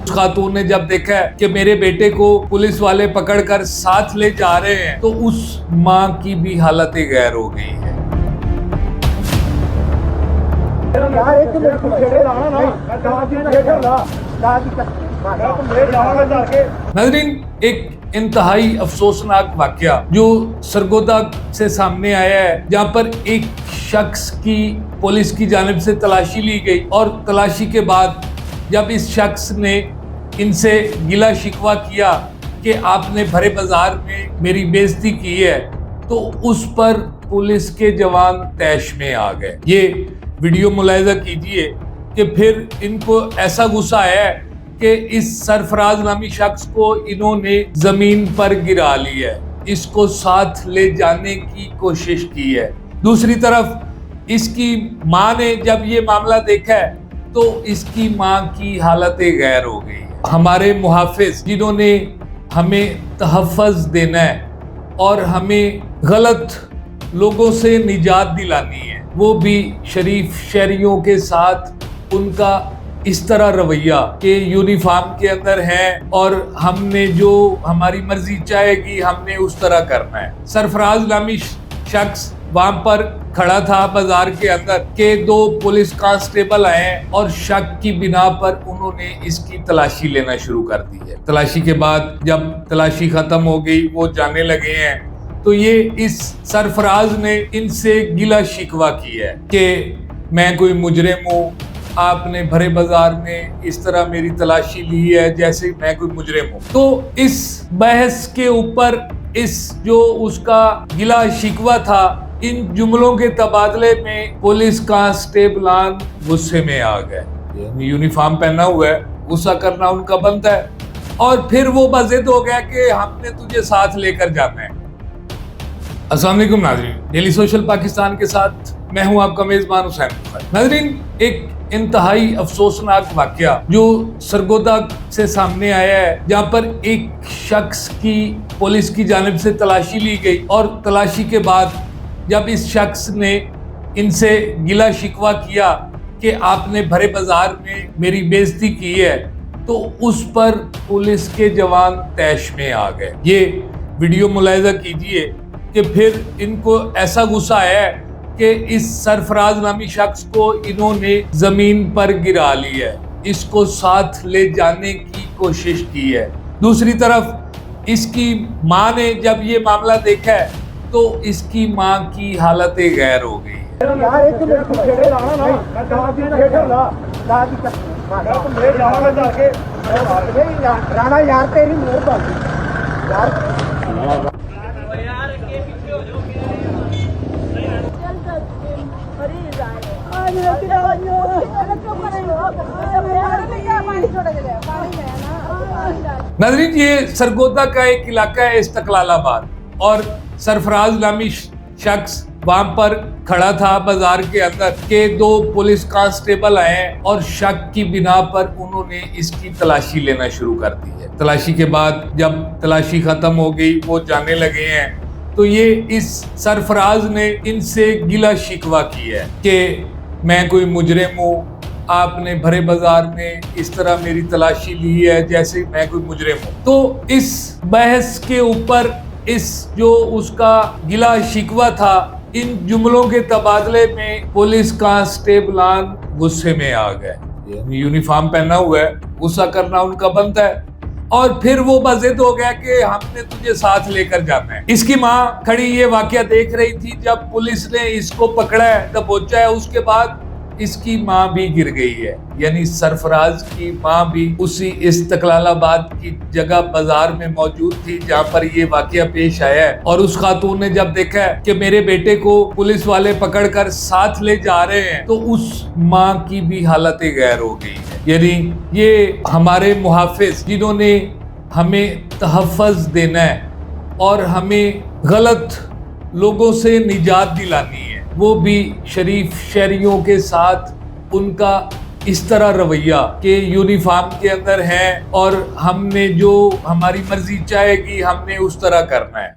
खातून ने जब देखा है कि मेरे बेटे को पुलिस वाले पकड़कर साथ ले जा रहे हैं तो उस माँ की भी हालत गैर हो गई है। नाज़रीन, एक इंतहाई अफसोसनाक वाकया जो सरगोदा से सामने आया है, जहाँ पर एक शख्स की पुलिस की जानिब से तलाशी ली गई और तलाशी के बाद जब इस शख्स ने इनसे गिला शिकवा किया कि आपने भरे बाजार में मेरी बेइज्जती की है, तो उस पर पुलिस के जवान तैश में आ गए। ये वीडियो मुलाहिजा कीजिए कि फिर इनको ऐसा गुस्सा आया है कि इस सरफराज नामी शख्स को इन्होंने जमीन पर गिरा लिया है, इसको साथ ले जाने की कोशिश की है। दूसरी तरफ इसकी माँ ने जब ये मामला देखा है तो इसकी माँ की हालत गैर हो गई है। हमारे मुहाफिज जिन्होंने हमें तहफ़्फ़ुज़ देना है और हमें गलत लोगों से निजात दिलानी है, वो भी शरीफ शहरियों के साथ उनका इस तरह रवैया कि यूनिफॉर्म के अंदर हैं और हमने जो हमारी मर्जी चाहेगी हमने उस तरह करना है। सरफराज नामी शख्स वहां पर खड़ा था बाजार के अंदर के दो पुलिस कांस्टेबल आए और शक की बिना पर उन्होंने इसकी तलाशी लेना शुरू कर दी है। तलाशी के बाद जब तलाशी खत्म हो गई, वो जाने लगे हैं, तो ये इस सरफराज ने इनसे गिला शिकवा की है कि मैं कोई मुजरिम हूँ, आपने भरे बाजार में इस तरह मेरी तलाशी ली है जैसे मैं कोई मुजरिम हूँ। तो इस बहस के ऊपर इस जो उसका गिला शिकवा था, इन जुमलों के तबादले में पुलिस कांस्टेबलान गुस्से में आ गए। यूनिफॉर्म पहना हुआ है, गुस्सा करना उनका बनता है, और फिर वो बज़िद हो गया कि हमने तुझे साथ लेकर जाना है। अस्सलाम वालेकुम नाज़रीन, डेली सोशल पाकिस्तान के साथ मैं हूं आपका मेज़बान हुसैन बुखारी। नाज़रीन, एक इंतहाई अफसोसनाक वाकया जो सरगोदा से सामने आया है, जहां पर एक शख्स की पुलिस की जानिब से तलाशी ली गई और तलाशी के बाद जब इस शख्स ने इनसे गिला शिकवा किया कि आपने भरे बाजार में मेरी बेइज्जती की है, तो उस पर पुलिस के जवान तैश में आ गए। ये वीडियो मुलाहिजा कीजिए कि फिर इनको ऐसा गुस्सा आया है कि इस सरफराज नामी शख्स को इन्होंने जमीन पर गिरा लिया है, इसको साथ ले जाने की कोशिश की है। दूसरी तरफ इसकी माँ ने जब ये मामला देखा है तो इसकी माँ की हालत गैर हो गई है। नाज़रीन, ये सरगोदा का एक इलाका है इस्तकलालाबाद, और सरफराज नामी शख्स वहां पर खड़ा था बाजार के अंदर के दो पुलिस कांस्टेबल आए और शक की बिना पर उन्होंने इसकी तलाशी लेना शुरू कर दी है। तलाशी के बाद जब तलाशी खत्म हो गई, वो जाने लगे हैं, तो ये इस सरफराज ने इनसे गिला शिकवा की है कि मैं कोई मुजरिम हूँ, आपने भरे बाजार में इस तरह मेरी तलाशी ली है जैसे मैं कोई मुजरिम हूँ। तो इस बहस के ऊपर इस जो उसका गिला शिकवा था, इन जुमलों के तबादले में पुलिस कांस्टेबलान गुस्से में आ गए। यूनिफॉर्म पहना हुआ है, गुस्सा करना उनका बनता है, और फिर वो बज़िद हो गया कि हमने तुझे साथ लेकर जाना है। इसकी माँ खड़ी ये वाकया देख रही थी जब पुलिस ने इसको पकड़ा है, दबोचा है, उसके बाद इसकी माँ भी गिर गई है। यानी सरफराज की माँ भी उसी इस्तकलालाबाद की जगह बाजार में मौजूद थी जहाँ पर ये वाकया पेश आया है, और उस खातून ने जब देखा है कि मेरे बेटे को पुलिस वाले पकड़कर साथ ले जा रहे हैं तो उस माँ की भी हालत गैर हो गई है। यानी ये हमारे मुहाफिज जिन्होंने हमें तहफ़्फ़ुज़ देना है और हमें गलत लोगों से निजात दिलानी है, वो भी शरीफ शहरियों के साथ उनका इस तरह रवैया कि यूनिफॉर्म के अंदर हैं और हमने जो हमारी मर्जी चाहेगी हमने उस तरह करना है।